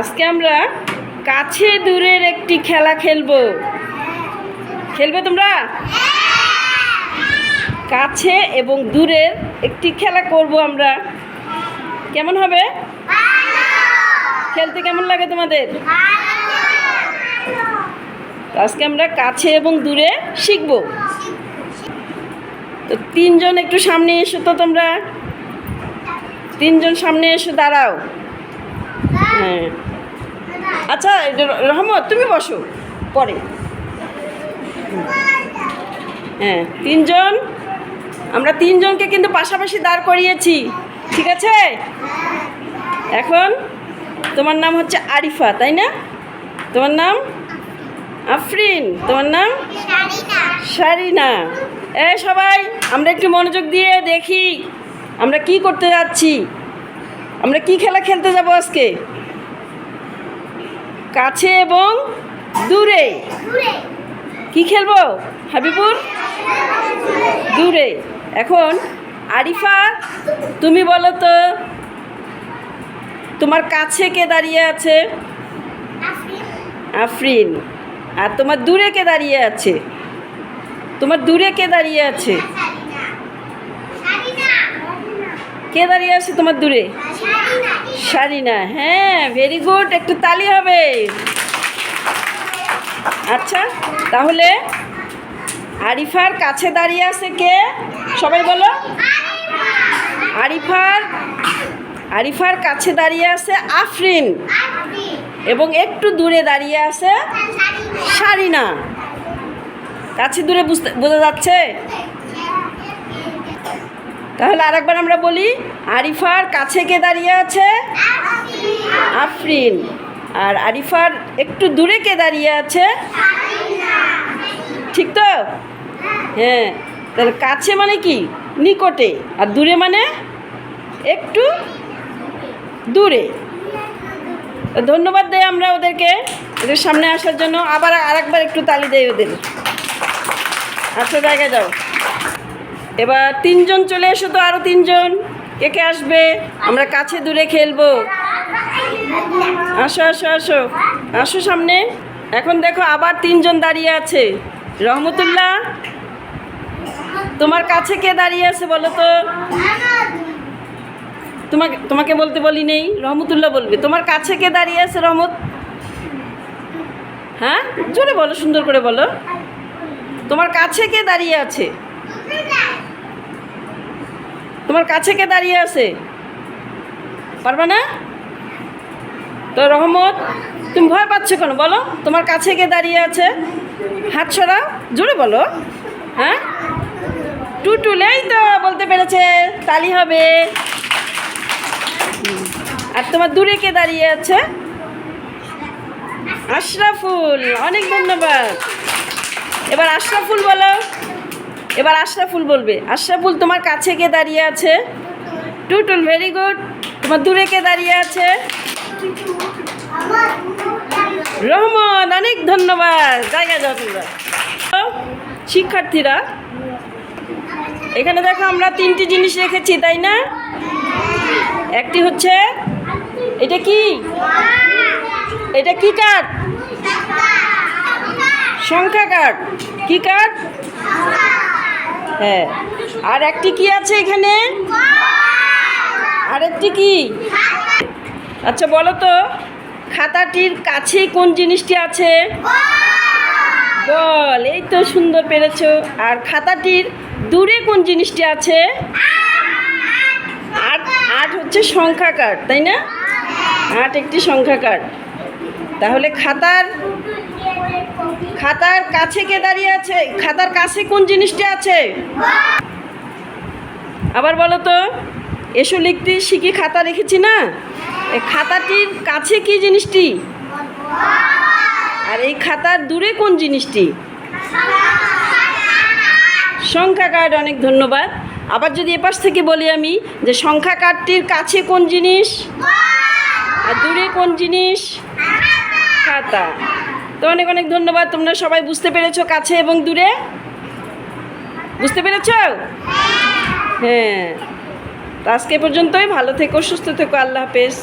আজকে আমরা কাছে দূরের একটি খেলা খেলবো। খেলবে তোমরা? কাছে এবং দূরের একটি খেলা করব আমরা। কেমন হবে? খেলতে কেমন লাগে তোমাদের? আজকে আমরা কাছে এবং দূরে শিখবো। তো তিনজন একটু সামনে এসো তো, তোমরা তিনজন সামনে এসে দাঁড়াও। হ্যাঁ, আচ্ছা রহমত তুমি বসো পরে। হ্যাঁ, তিনজন, আমরা তিনজনকে কিন্তু পাশাপাশি দাঁড় করিয়েছি, ঠিক আছে? এখন তোমার নাম হচ্ছে আরিফা, তাই না? তোমার নাম আফরিন, তোমার নাম শারিনা। এই সবাই আমরা একটু মনোযোগ দিয়ে দেখি আমরা কি করতে যাচ্ছি। আমরা কি খেলা খেলতে যাব আজকে? কাছে এবং দূরে। কি খেলবো হাবিবুর? দূরে। এখন আরিফা তুমি বলো তো, তোমার কাছে কে দাঁড়িয়ে আছে? আফরিন। আর তোমার দূরে কে দাঁড়িয়ে আছে? তোমার দূরে কে দাঁড়িয়ে আছে? কে দাঁড়িয়ে আছে তোমার দূরে? শারিনা। হ্যাঁ, ভেরি গুড, একটু তালি হবে। আচ্ছা, তাহলে আরিফার কাছে দাঁড়িয়ে আছে কে? সবাই বলো। আরিফার কাছে দাঁড়িয়ে আছে আফরিন এবং একটু দূরে দাঁড়িয়ে আছে শারিনা। কাছে দূরে বোঝা যাচ্ছে? তাহলে আরেকবার আমরা বলি, আরিফার কাছে কে দাঁড়িয়ে আছে? আফরিন। আর আরিফার একটু দূরে কে দাঁড়িয়ে আছে? ঠিক তো? হ্যাঁ, তাহলে কাছে মানে কি? নিকটে, আর দূরে মানে একটু দূরে। ধন্যবাদ দেই আমরা ওদেরকে, ওদের সামনে আসার জন্য। আবার আরেকবার একটু তালি দেই ওদের। আচ্ছা, জায়গায় যাও। এবার তিনজন চলে এসো তো, আরও তিনজন। কে কে আসবে? আমরা কাছে দূরে খেলবো। আসো আসো আসো আসো সামনে। এখন দেখো আবার তিনজন দাঁড়িয়ে আছে। রহমতুল্লাহ, তোমার কাছে কে দাঁড়িয়ে আছে বলো তো? তোমাকে বলতে বলি নেই, রহমতুল্লাহ বলবে। তোমার কাছে কে দাঁড়িয়ে আছে রহমত? হ্যাঁ, জোরে বলো, সুন্দর করে বলো। তোমার কাছে কে দাঁড়িয়ে আছে? তোমার কাছে কে দাঁড়িয়ে আছে? পারবা না তো? রহমত, তুমি ভয় পাচ্ছ কেন বলো? তোমার কাছে কে দাঁড়িয়ে আছে? হাত সরাও, জোরে বলো। হ্যাঁ, টুটুলেই তো বলতে পেরেছে, তালি হবে। আর তোমার দূরে কে দাঁড়িয়ে আছে? আশরাফুল। অনেক ধন্যবাদ। এবার আশরাফুল বলো। এবার আশরাফুল বলবে। আশরাফুল, তোমার কাছে কে দাঁড়িয়ে আছে? Tutul, very good. তোমার দূরে কে দাঁড়িয়ে আছে? রহমান, অনেক ধন্যবাদ। জায়গায় যাও তোমরা। শিক্ষার্থীরা, এখানে দেখো আমরা তিনটি জিনিস রেখেছি, তাই না? একটি হচ্ছে, এটা কি? এটা কি কার্ড? সংখ্যা কার্ড। কি কার্ড? হ্যাঁ। আর একটি কি আছে এখানে? আর একটি কি? আচ্ছা বলো তো, খাতাটির কাছে কোন জিনিসটি আছে? বল। এই তো সুন্দর পেরেছো। আর খাতাটির দূরে কোন জিনিসটি আছে? আট হচ্ছে সংখ্যা কার্ড, তাই না? 8 একটি সংখ্যা কার্ড। তাহলে খাতার কাছে কে দাঁড়িয়ে আছে? খাতার কাছে কোন জিনিসটি আছে? আবার বলো তো। এসো লিখতে শিখি, খাতা রেখেছি না? এই খাতাটির কাছে কি জিনিসটি? আর এই খাতার দূরে কোন জিনিসটি? সংখ্যা কার্ড। অনেক ধন্যবাদ। আবার যদি এপাশ থেকে বলি আমি, যে সংখ্যা কার্ডটির কাছে কোন জিনিস আর দূরে কোন জিনিস? খাতা। তো অনেক অনেক ধন্যবাদ। তোমরা সবাই বুঝতে পেরেছো কাছে এবং দূরে? বুঝতে পেরেছো? হ্যাঁ, আজকে পর্যন্তই। ভালো থেকো, সুস্থ থেকো। আল্লাহ হাফেজ।